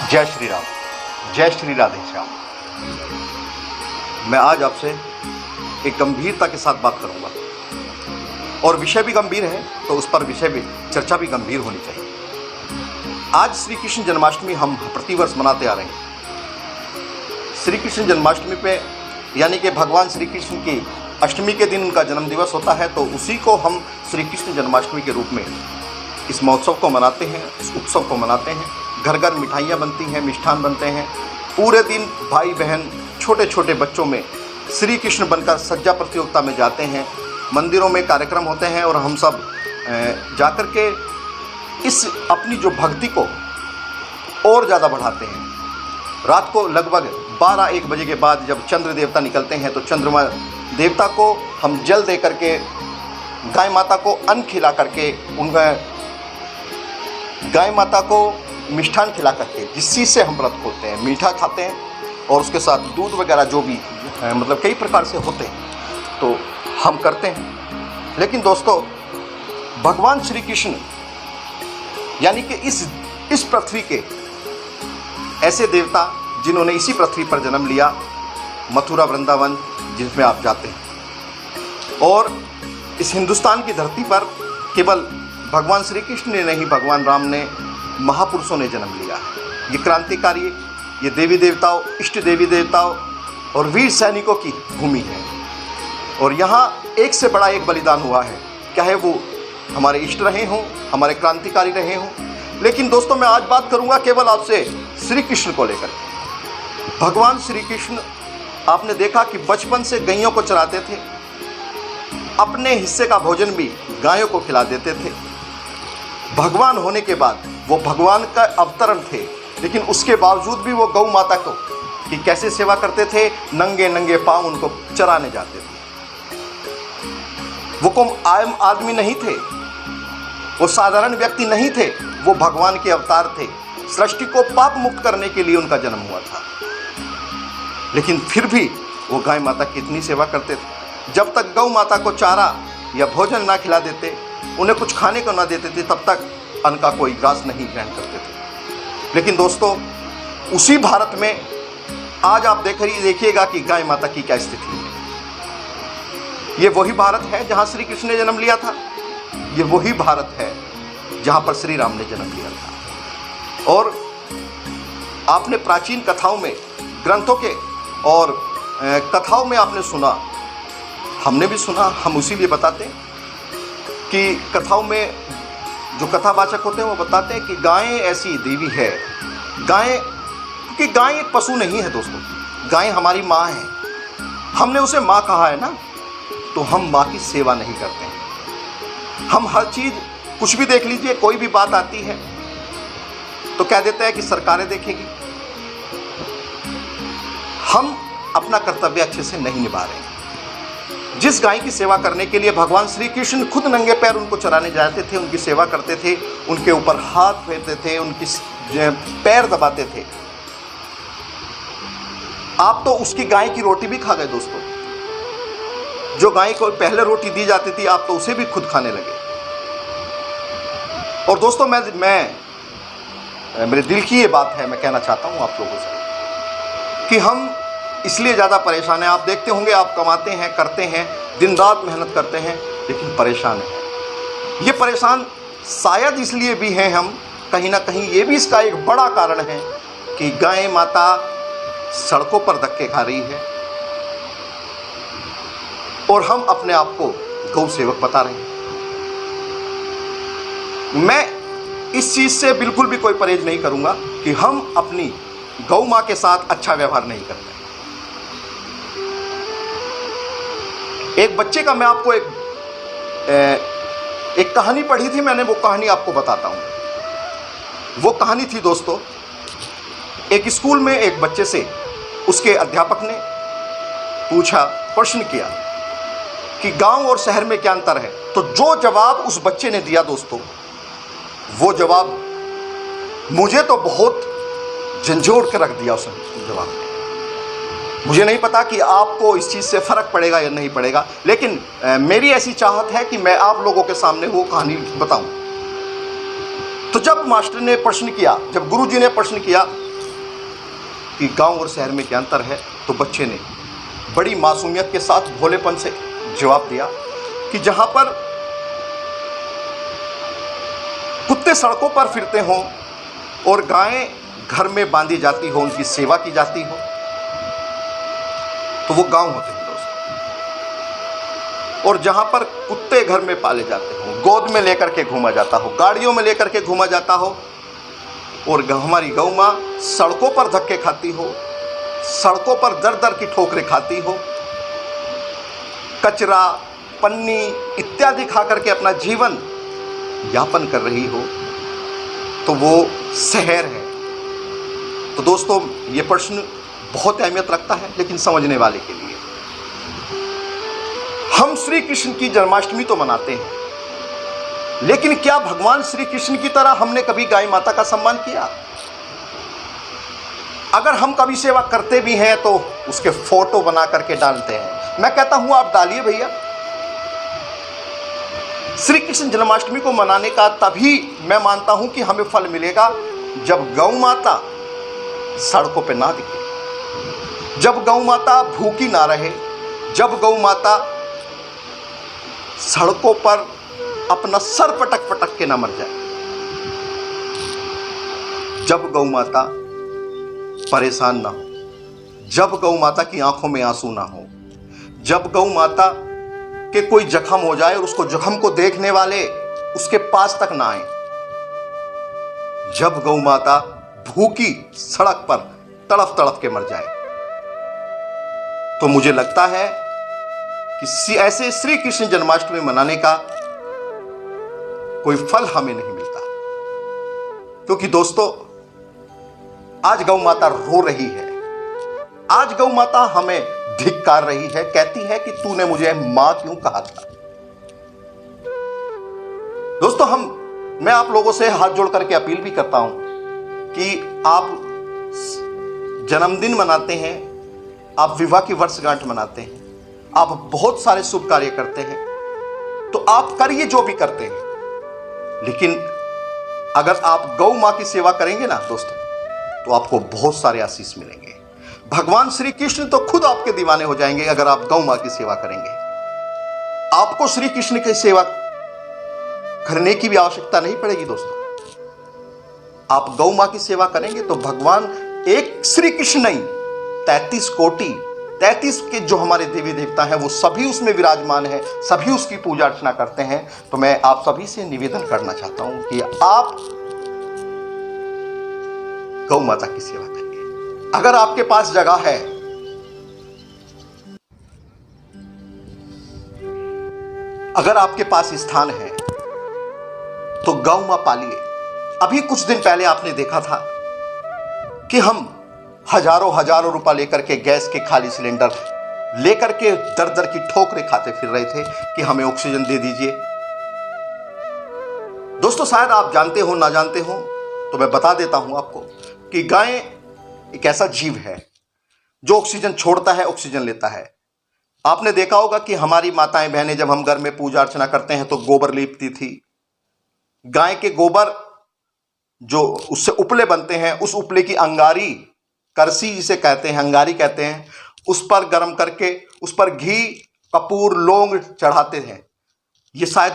जय श्री राम, जय श्री राधे श्याम। मैं आज आपसे एक गंभीरता के साथ बात करूंगा और विषय भी गंभीर है, तो उस पर विषय भी चर्चा भी गंभीर होनी चाहिए। आज श्री कृष्ण जन्माष्टमी हम प्रतिवर्ष मनाते आ रहे हैं। श्री कृष्ण जन्माष्टमी पे यानी कि भगवान श्री कृष्ण की अष्टमी के दिन उनका जन्म दिवस होता है, तो उसी को हम श्री कृष्ण जन्माष्टमी के रूप में इस महोत्सव को मनाते हैं, इस उत्सव को मनाते हैं। घर घर मिठाइयाँ बनती हैं, मिष्ठान बनते हैं। पूरे दिन भाई बहन छोटे छोटे बच्चों में श्री कृष्ण बनकर सज्जा प्रतियोगिता में जाते हैं। मंदिरों में कार्यक्रम होते हैं और हम सब जाकर के इस अपनी जो भक्ति को और ज़्यादा बढ़ाते हैं। रात को लगभग 12-1 बजे के बाद जब चंद्र देवता निकलते हैं, तो चंद्रमा देवता को हम जल दे करके, गाय माता को अन्न खिला करके, उनका गाय माता को मिष्ठान खिला करके, जिस चीज़ से हम व्रत खोलते हैं, मीठा खाते हैं और उसके साथ दूध वगैरह जो भी मतलब कई प्रकार से होते हैं, तो हम करते हैं। लेकिन दोस्तों, भगवान श्री कृष्ण यानी कि इस पृथ्वी के ऐसे देवता जिन्होंने इसी पृथ्वी पर जन्म लिया, मथुरा वृंदावन जिसमें आप जाते हैं, और इस हिंदुस्तान की धरती पर केवल भगवान श्री कृष्ण ने नहीं, भगवान राम ने, महापुरुषों ने जन्म लिया है। ये क्रांतिकारी, ये देवी देवताओं, इष्ट देवी देवताओं और वीर सैनिकों की भूमि है। और यहाँ एक से बड़ा एक बलिदान हुआ है, चाहे वो हमारे इष्ट रहे हों, हमारे क्रांतिकारी रहे हों। लेकिन दोस्तों, मैं आज बात करूँगा केवल आपसे श्री कृष्ण को लेकर। भगवान श्री कृष्ण, आपने देखा कि बचपन से गैयों को चराते थे, अपने हिस्से का भोजन भी गायों को खिला देते थे। भगवान होने के बाद वो भगवान का अवतरण थे, लेकिन उसके बावजूद भी वो गौ माता को कि कैसे सेवा करते थे, नंगे नंगे पांव उनको चराने जाते थे। वो कोई आम आदमी नहीं थे, वो साधारण व्यक्ति नहीं थे, वो भगवान के अवतार थे। सृष्टि को पाप मुक्त करने के लिए उनका जन्म हुआ था। लेकिन फिर भी वो गाय माता की इतनी सेवा करते थे। जब तक गौ माता को चारा या भोजन ना खिला देते, उन्हें कुछ खाने को ना देते थे, तब तक अन्न का कोई ग्रास नहीं ग्रहण करते थे। लेकिन दोस्तों, उसी भारत में आज आप देखिएगा कि गाय माता की क्या स्थिति है। ये वही भारत है जहाँ श्री कृष्ण ने जन्म लिया था। ये वही भारत है जहाँ पर श्री राम ने जन्म लिया था। और आपने प्राचीन कथाओं में, ग्रंथों के और कथाओं में आपने सुना, हमने भी सुना, हम उसी लिए बताते हैं कि कथाओं में जो कथावाचक होते हैं वो बताते हैं कि गायें ऐसी देवी है। गायें, क्योंकि गाय एक पशु नहीं है दोस्तों, गाय हमारी माँ है। हमने उसे माँ कहा है ना, तो हम माँ की सेवा नहीं करते हैं। हम हर चीज़, कुछ भी देख लीजिए, कोई भी बात आती है तो कह देते हैं कि सरकारें देखेगी। हम अपना कर्तव्य अच्छे से नहीं निभा रहे हैं। जिस गाय की सेवा करने के लिए भगवान श्री कृष्ण खुद नंगे पैर उनको चराने जाते थे, उनकी सेवा करते थे, उनके ऊपर हाथ फेरते थे, उनकी पैर दबाते थे, आप तो उसकी गाय की रोटी भी खा गए दोस्तों। जो गाय को पहले रोटी दी जाती थी, आप तो उसे भी खुद खाने लगे। और दोस्तों, मेरे दिल की ये बात है, मैं कहना चाहता हूं आप लोगों से कि हम इसलिए ज़्यादा परेशान हैं। आप देखते होंगे, आप कमाते हैं, करते हैं, दिन रात मेहनत करते हैं, लेकिन परेशान हैं। ये परेशान शायद इसलिए भी हैं हम, कहीं ना कहीं ये भी इसका एक बड़ा कारण है कि गाय माता सड़कों पर धक्के खा रही है और हम अपने आप को गौ सेवक बता रहे हैं। मैं इस चीज़ से बिल्कुल भी कोई परहेज नहीं करूँगा कि हम अपनी गौ माँ के साथ अच्छा व्यवहार नहीं करते। एक बच्चे का मैं आपको एक कहानी पढ़ी थी मैंने, वो कहानी आपको बताता हूँ। वो कहानी थी दोस्तों, एक स्कूल में एक बच्चे से उसके अध्यापक ने पूछा, प्रश्न किया कि गांव और शहर में क्या अंतर है। तो जो जवाब उस बच्चे ने दिया दोस्तों, वो जवाब मुझे तो बहुत झंझोड़ के रख दिया। उस जवाब ने, मुझे नहीं पता कि आपको इस चीज़ से फ़र्क पड़ेगा या नहीं पड़ेगा, लेकिन मेरी ऐसी चाहत है कि मैं आप लोगों के सामने वो कहानी बताऊं। तो जब मास्टर ने प्रश्न किया, जब गुरुजी ने प्रश्न किया कि गांव और शहर में क्या अंतर है, तो बच्चे ने बड़ी मासूमियत के साथ भोलेपन से जवाब दिया कि जहां पर कुत्ते सड़कों पर फिरते हों और गायें घर में बांधी जाती हो, उनकी सेवा की जाती हो, तो वो गांव होते हैं दोस्तों। और जहां पर कुत्ते घर में पाले जाते हो, गोद में लेकर के घूमा जाता हो, गाड़ियों में लेकर के घूमा जाता हो, और हमारी गौ माँ सड़कों पर धक्के खाती हो, सड़कों पर दर दर की ठोकरें खाती हो, कचरा, पन्नी इत्यादि खा करके अपना जीवन यापन कर रही हो, तो वो शहर है। तो दोस्तों, ये प्रश्न बहुत अहमियत रखता है, लेकिन समझने वाले के लिए। हम श्री कृष्ण की जन्माष्टमी तो मनाते हैं, लेकिन क्या भगवान श्री कृष्ण की तरह हमने कभी गाय माता का सम्मान किया? अगर हम कभी सेवा करते भी हैं तो उसके फोटो बना करके डालते हैं। मैं कहता हूं आप डालिए भैया। श्री कृष्ण जन्माष्टमी को मनाने का तभी मैं मानता हूं कि हमें फल मिलेगा जब गौ माता सड़कों पे ना दिखे, जब गौ माता भूखी ना रहे, जब गौ माता सड़कों पर अपना सर पटक पटक के ना मर जाए, जब गौ माता परेशान ना हो, जब गौ माता की आंखों में आंसू ना हो, जब गौ माता के कोई जख्म हो जाए और उसको जख्म को देखने वाले उसके पास तक ना आए, जब गौ माता भूखी सड़क पर तड़फ तड़फ के मर जाए, तो मुझे लगता है कि ऐसे श्री कृष्ण जन्माष्टमी मनाने का कोई फल हमें नहीं मिलता। क्योंकि दोस्तों, आज गौ माता रो रही है, आज गौ माता हमें धिक्कार रही है, कहती है कि तूने मुझे मां क्यों कहा था। दोस्तों, मैं आप लोगों से हाथ जोड़ करके अपील भी करता हूं कि आप जन्मदिन मनाते हैं, आप विवाह की वर्षगांठ मनाते हैं, आप बहुत सारे शुभ कार्य करते हैं, तो आप करिए जो भी करते हैं, लेकिन अगर आप गौ मां की सेवा करेंगे ना दोस्तों, तो आपको बहुत सारे आशीष मिलेंगे। भगवान श्री कृष्ण तो खुद आपके दीवाने हो जाएंगे अगर आप गौ मां की सेवा करेंगे। आपको श्री कृष्ण की सेवा करने की भी आवश्यकता नहीं पड़ेगी दोस्तों। आप गौ मां की सेवा करेंगे तो भगवान एक श्री कृष्ण नहीं, 33 कोटि 33 के जो हमारे देवी देवता हैं वो सभी उसमें विराजमान हैं, सभी उसकी पूजा अर्चना करते हैं। तो मैं आप सभी से निवेदन करना चाहता हूं कि आप गौ माता की सेवा करिए। अगर आपके पास जगह है, अगर आपके पास स्थान है, तो गौ मां पालिए। अभी कुछ दिन पहले आपने देखा था कि हम हजारों रुपए लेकर के गैस के खाली सिलेंडर लेकर के दर दर की ठोकरें खाते फिर रहे थे कि हमें ऑक्सीजन दे दीजिए। दोस्तों, शायद आप जानते हो ना जानते हो, तो मैं बता देता हूं आपको कि गाय एक ऐसा जीव है जो ऑक्सीजन छोड़ता है, ऑक्सीजन लेता है। आपने देखा होगा कि हमारी माताएं बहनें जब हम घर में पूजा अर्चना करते हैं तो गोबर लीपती थी। गाय के गोबर जो उससे उपले बनते हैं, उस उपले की अंगारी, करसी जिसे कहते हैं, अंगारी कहते हैं, उस पर गर्म करके उस पर घी, कपूर, लौंग चढ़ाते हैं। ये शायद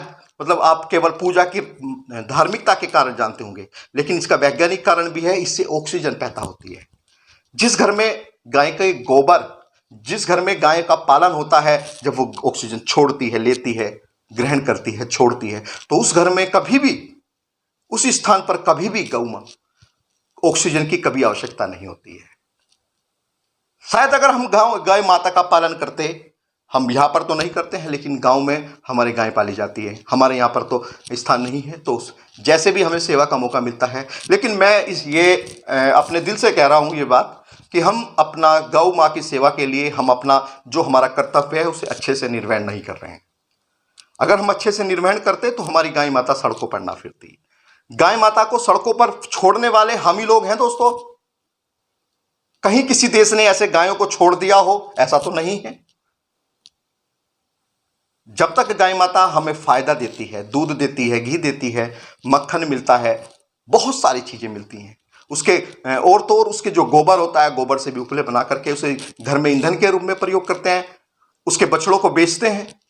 आप केवल पूजा की धार्मिकता के कारण जानते होंगे, लेकिन इसका वैज्ञानिक कारण भी है। इससे ऑक्सीजन पैदा होती है। जिस घर में गाय के गोबर, जिस घर में गाय का पालन होता है, जब वो ऑक्सीजन छोड़ती है, लेती है, ग्रहण करती है, छोड़ती है, तो उस घर में कभी भी, उस स्थान पर कभी भी गौ मां ऑक्सीजन की कभी आवश्यकता नहीं होती है। शायद अगर हम गाय माता का पालन करते, हम यहां पर तो नहीं करते हैं, लेकिन गांव में हमारे गाय पाली जाती है, हमारे यहां पर तो स्थान नहीं है, तो जैसे भी हमें सेवा का मौका मिलता है। लेकिन मैं अपने दिल से कह रहा हूं ये बात कि हम अपना गौ मां की सेवा के लिए हम अपना जो हमारा कर्तव्य है उसे अच्छे से निर्वहन नहीं कर रहे हैं। अगर हम अच्छे से निर्वहन करते तो हमारी गाय माता सड़कों पर ना फिरती। गाय माता को सड़कों पर छोड़ने वाले हम ही लोग हैं दोस्तों। कहीं किसी देश ने ऐसे गायों को छोड़ दिया हो, ऐसा तो नहीं है। जब तक गाय माता हमें फायदा देती है, दूध देती है, घी देती है, मक्खन मिलता है, बहुत सारी चीजें मिलती हैं, उसके और तो और उसके जो गोबर होता है, गोबर से भी उपले बना करके उसे घर में ईंधन के रूप में प्रयोग करते हैं, उसके बछड़ों को बेचते हैं,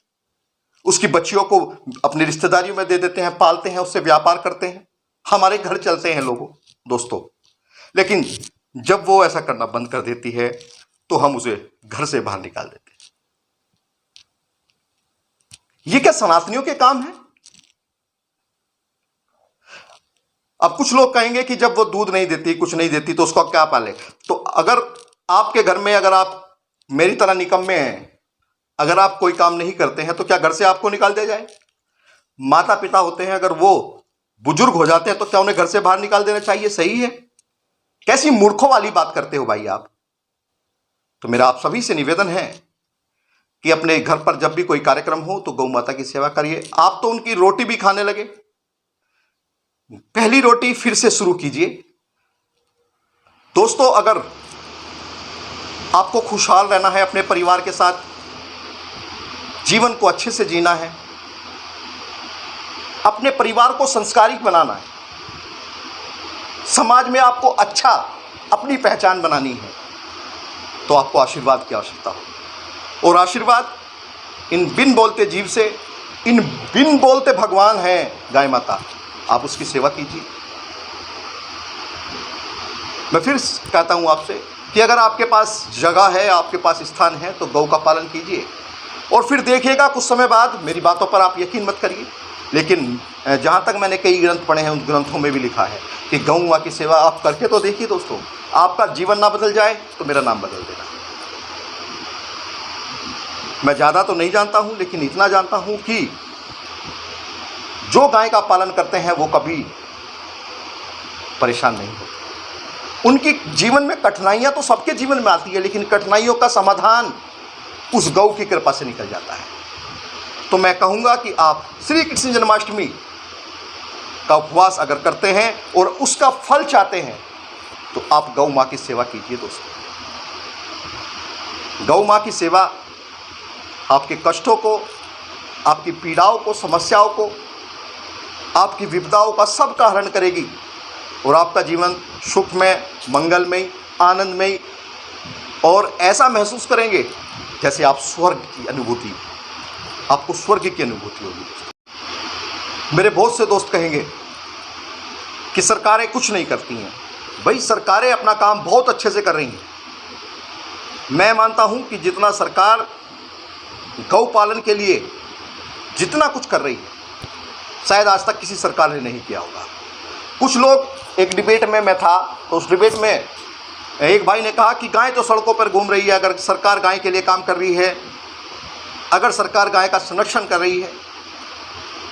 उसकी बच्चियों को अपनी रिश्तेदारियों में दे देते हैं, पालते हैं, उससे व्यापार करते हैं। हमारे घर चलते हैं लोगों दोस्तों। लेकिन जब वो ऐसा करना बंद कर देती है तो हम उसे घर से बाहर निकाल देते हैं। ये क्या सनातनियों के काम है? अब कुछ लोग कहेंगे कि जब वो दूध नहीं देती, कुछ नहीं देती, तो उसको क्या पाले? तो अगर आपके घर में, अगर आप मेरी तरह निकम्मे हैं, अगर आप कोई काम नहीं करते हैं, तो क्या घर से आपको निकाल दिया जाए? माता पिता होते हैं, अगर वो बुजुर्ग हो जाते हैं तो क्या उन्हें घर से बाहर निकाल देना चाहिए? सही है? कैसी मूर्खों वाली बात करते हो भाई आप। तो मेरा आप सभी से निवेदन है कि अपने घर पर जब भी कोई कार्यक्रम हो तो गौ माता की सेवा करिए। आप तो उनकी रोटी भी खाने लगे, पहली रोटी फिर से शुरू कीजिए। दोस्तों, अगर आपको खुशहाल रहना है, अपने परिवार के साथ जीवन को अच्छे से जीना है, अपने परिवार को संस्कारिक बनाना है, समाज में आपको अच्छा अपनी पहचान बनानी है, तो आपको आशीर्वाद की आवश्यकता हो। और आशीर्वाद इन बिन बोलते जीव से, इन बिन बोलते भगवान हैं गाय माता, आप उसकी सेवा कीजिए। मैं फिर कहता हूं आपसे कि अगर आपके पास जगह है, आपके पास स्थान है, तो गौ का पालन कीजिए। और फिर देखिएगा कुछ समय बाद, मेरी बातों पर आप यकीन मत करिए, लेकिन जहां तक मैंने कई ग्रंथ पढ़े हैं, उन ग्रंथों में भी लिखा है कि गौ मां की सेवा आप करके तो देखिए दोस्तों। आपका जीवन ना बदल जाए तो मेरा नाम बदल देना। मैं ज़्यादा तो नहीं जानता हूं, लेकिन इतना जानता हूं कि जो गाय का पालन करते हैं वो कभी परेशान नहीं होते। उनकी जीवन में कठिनाइयां तो सबके जीवन में आती है, लेकिन कठिनाइयों का समाधान उस गौ की कृपा से निकल जाता है। तो मैं कहूँगा कि आप श्री कृष्ण जन्माष्टमी का उपवास अगर करते हैं और उसका फल चाहते हैं, तो आप गौ माँ की सेवा कीजिए दोस्तों। गौ माँ की सेवा आपके कष्टों को, आपकी पीड़ाओं को, समस्याओं को, आपकी विपदाओं का सब का हरण करेगी और आपका जीवन सुखमय, मंगलमय, आनंदमय और ऐसा महसूस करेंगे जैसे आप स्वर्ग की अनुभूति, आपको स्वर्ग की अनुभूति होगी। मेरे बहुत से दोस्त कहेंगे कि सरकारें कुछ नहीं करती हैं। भाई, सरकारें अपना काम बहुत अच्छे से कर रही हैं। मैं मानता हूं कि जितना सरकार गौ पालन के लिए जितना कुछ कर रही है, शायद आज तक किसी सरकार ने नहीं किया होगा। कुछ लोग, एक डिबेट में मैं था, तो उस डिबेट में एक भाई ने कहा कि गाय तो सड़कों पर घूम रही है, अगर सरकार गाय के लिए काम कर रही है, अगर सरकार गाय का संरक्षण कर रही है,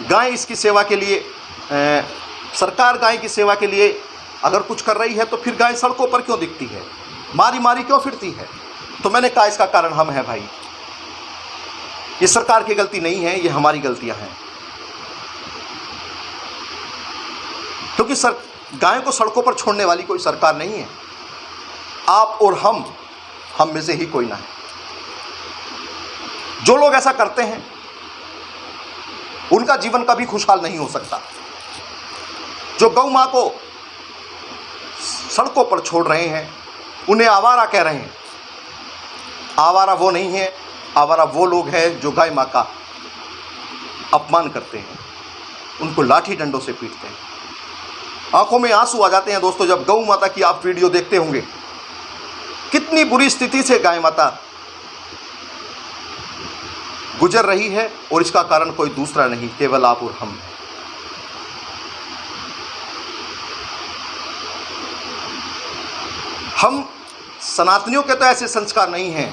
गाय इसकी सेवा के लिए, सरकार गाय की सेवा के लिए अगर कुछ कर रही है, तो फिर गाय सड़कों पर क्यों दिखती है, मारी मारी क्यों फिरती है? तो मैंने कहा इसका कारण हम हैं भाई। ये सरकार की गलती नहीं है, ये हमारी गलतियां हैं। क्योंकि गाय को सड़कों पर छोड़ने वाली कोई सरकार नहीं है। आप और हम में से ही कोई ना है। जो लोग ऐसा करते हैं उनका जीवन कभी खुशहाल नहीं हो सकता। जो गौ मां को सड़कों पर छोड़ रहे हैं, उन्हें आवारा कह रहे हैं। आवारा वो नहीं है, आवारा वो लोग हैं जो गाय मां का अपमान करते हैं, उनको लाठी डंडों से पीटते हैं। आंखों में आंसू आ जाते हैं दोस्तों जब गौ माता की आप वीडियो देखते होंगे। कितनी बुरी स्थिति से गाय माता गुजर रही है, और इसका कारण कोई दूसरा नहीं, केवल आप और हम। हम सनातनियों के तो ऐसे संस्कार नहीं हैं,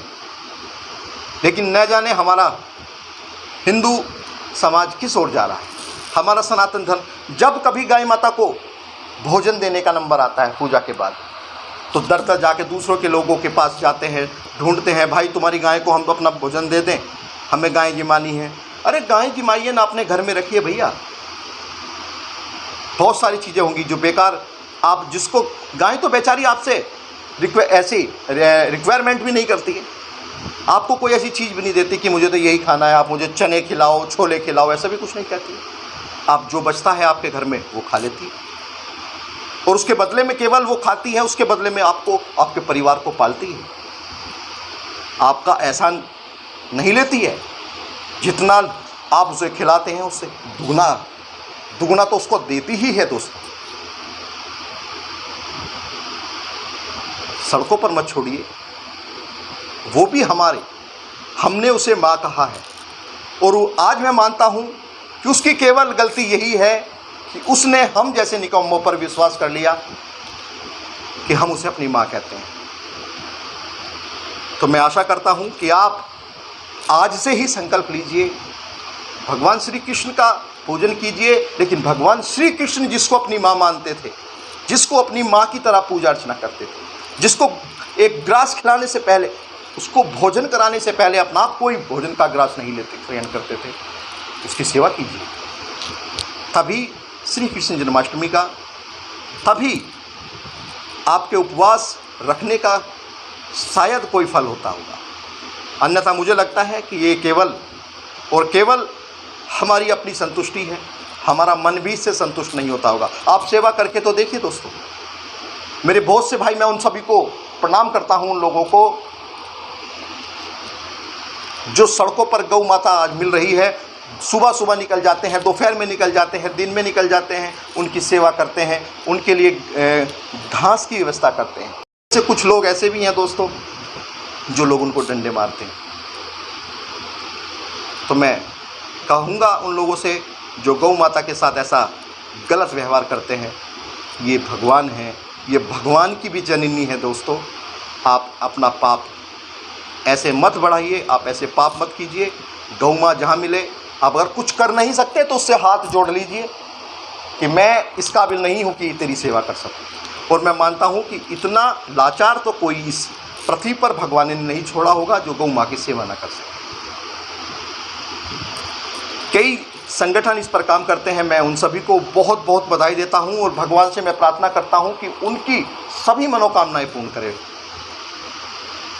लेकिन न जाने हमारा हिंदू समाज किस ओर जा रहा है। हमारा सनातन धर्म, जब कभी गाय माता को भोजन देने का नंबर आता है पूजा के बाद, तो दर दर जाके दूसरों के लोगों के पास जाते हैं, ढूंढते हैं, भाई तुम्हारी गाय को हम तो अपना भोजन दे दें, हमें गाय जिमानी है। अरे गाय जिमाइए ना, अपने घर में रखिए भैया। बहुत सारी चीज़ें होंगी जो बेकार, आप जिसको गाय तो बेचारी आपसे ऐसी रिक्वायरमेंट भी नहीं करती है। आपको कोई ऐसी चीज़ भी नहीं देती कि मुझे तो यही खाना है, आप मुझे चने खिलाओ, छोले खिलाओ, ऐसा भी कुछ नहीं कहती है। आप जो बचता है आपके घर में वो खा लेती है। और उसके बदले में केवल वो खाती है, उसके बदले में आपको, आपके परिवार को पालती है, आपका एहसान नहीं लेती है। जितना आप उसे खिलाते हैं उससे दुगना तो उसको देती ही है दोस्तों। सड़कों पर मत छोड़िए, वो भी हमने उसे माँ कहा है। और आज मैं मानता हूँ कि उसकी केवल गलती यही है कि उसने हम जैसे निकम्मों पर विश्वास कर लिया कि हम उसे अपनी माँ कहते हैं। तो मैं आशा करता हूँ कि आप आज से ही संकल्प लीजिए, भगवान श्री कृष्ण का पूजन कीजिए। लेकिन भगवान श्री कृष्ण जिसको अपनी माँ मानते थे, जिसको अपनी माँ की तरह पूजा अर्चना करते थे, जिसको एक ग्रास खिलाने से पहले, उसको भोजन कराने से पहले अपना आप कोई भोजन का ग्रास नहीं लेते, ग्रहण करते थे, उसकी सेवा कीजिए। तभी श्री कृष्ण जन्माष्टमी का, तभी आपके उपवास रखने का शायद कोई फल होता होगा। अन्यथा मुझे लगता है कि ये केवल और केवल हमारी अपनी संतुष्टि है, हमारा मन भी इससे संतुष्ट नहीं होता होगा। आप सेवा करके तो देखिए दोस्तों, मेरे बहुत से भाई, मैं उन सभी को प्रणाम करता हूं, उन लोगों को जो सड़कों पर गौ माता आज मिल रही है, सुबह सुबह निकल जाते हैं, दोपहर में निकल जाते हैं, दिन में निकल जाते हैं, उनकी सेवा करते हैं, उनके लिए घास की व्यवस्था करते हैं। जैसे कुछ लोग ऐसे भी हैं दोस्तों जो लोग उनको डंडे मारते हैं। तो मैं कहूँगा उन लोगों से जो गौ माता के साथ ऐसा गलत व्यवहार करते हैं, ये भगवान है, ये भगवान की भी जननी है दोस्तों। आप अपना पाप ऐसे मत बढ़ाइए, आप ऐसे पाप मत कीजिए। गौ माँ जहाँ मिले, आप अगर कुछ कर नहीं सकते तो उससे हाथ जोड़ लीजिए कि मैं इस काबिल नहीं हूँ कि तेरी सेवा कर सकूँ। और मैं मानता हूँ कि इतना लाचार तो कोई इस पृथ्वी पर भगवान ने नहीं छोड़ा होगा जो गौ माँ की सेवा न कर सके। कई संगठन इस पर काम करते हैं, मैं उन सभी को बहुत बहुत बधाई देता हूं और भगवान से मैं प्रार्थना करता हूं कि उनकी सभी मनोकामनाएं पूर्ण करे।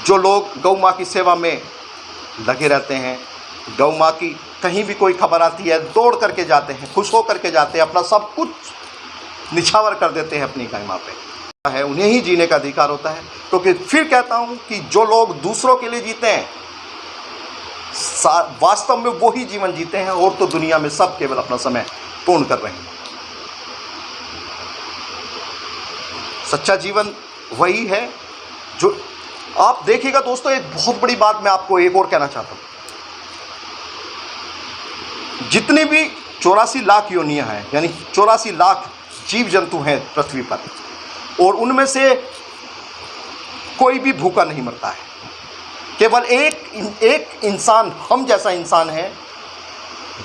जो लोग गौ माँ की सेवा में लगे रहते हैं, गौ माँ की कहीं भी कोई खबर आती है दौड़ करके जाते हैं, खुश हो करके जाते हैं, अपना सब कुछ निछावर कर देते हैं अपनी गाय माँ पे है, उन्हें ही जीने का अधिकार होता है। क्योंकि फिर कहता हूँ कि जो लोग दूसरों के लिए जीते हैं वास्तव में वो ही जीवन जीते हैं, और तो दुनिया में सब केवल अपना समय पूर्ण कर रहे हैं। सच्चा जीवन वही है जो आप देखिएगा दोस्तों। एक बहुत बड़ी बात मैं आपको एक और कहना चाहता हूं, जितनी भी 84 लाख योनियां हैं, यानी 84 लाख जीव जंतु हैं पृथ्वी पर, और उनमें से कोई भी भूखा नहीं मरता है। केवल एक इंसान, हम जैसा इंसान है,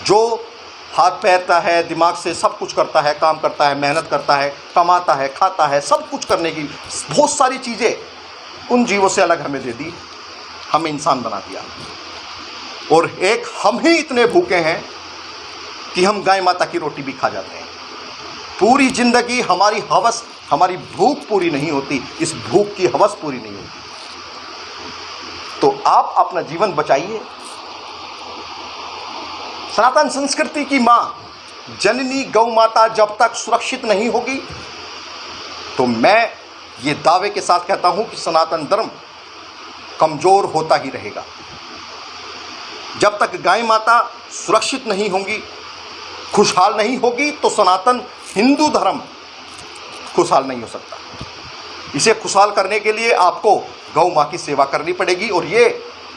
जो हाथ पैरता है, दिमाग से सब कुछ करता है, काम करता है, मेहनत करता है, कमाता है, खाता है, सब कुछ करने की बहुत सारी चीज़ें उन जीवों से अलग हमें दे दी, हमें इंसान बना दिया। और एक हम ही इतने भूखे हैं कि हम गाय माता की रोटी भी खा जाते हैं। पूरी जिंदगी हमारी हवस, हमारी भूख पूरी नहीं होती, इस भूख की हवस पूरी नहीं होती। तो आप अपना जीवन बचाइए। सनातन संस्कृति की मां जननी गौ माता जब तक सुरक्षित नहीं होगी, तो मैं ये दावे के साथ कहता हूं कि सनातन धर्म कमजोर होता ही रहेगा। जब तक गाय माता सुरक्षित नहीं होंगी, खुशहाल नहीं होगी, तो सनातन हिंदू धर्म खुशहाल नहीं हो सकता। इसे खुशहाल करने के लिए आपको गौ माँ की सेवा करनी पड़ेगी। और ये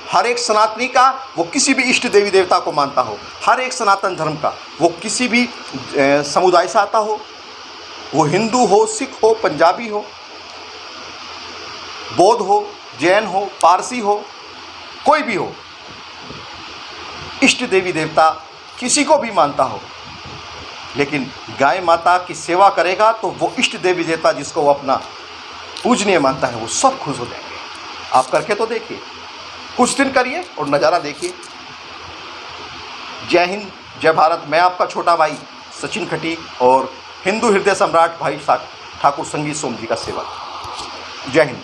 हर एक सनातनी का, वो किसी भी इष्ट देवी देवता को मानता हो, हर एक सनातन धर्म का, वो किसी भी समुदाय से आता हो, वो हिंदू हो, सिख हो, पंजाबी हो, बौद्ध हो, जैन हो, पारसी हो, कोई भी हो, इष्ट देवी देवता किसी को भी मानता हो, लेकिन गाय माता की सेवा करेगा तो वो इष्ट देवी देवता जिसको वो अपना पूजनीय मानता है, वो सब खुश हो जाएंगे। आप करके तो देखिए, कुछ दिन करिए और नज़ारा देखिए। जय हिंद, जय भारत। मैं आपका छोटा भाई सचिन खटीक और हिंदू हृदय सम्राट भाई ठाकुर संगीत सोम जी का सेवक। जय हिंद।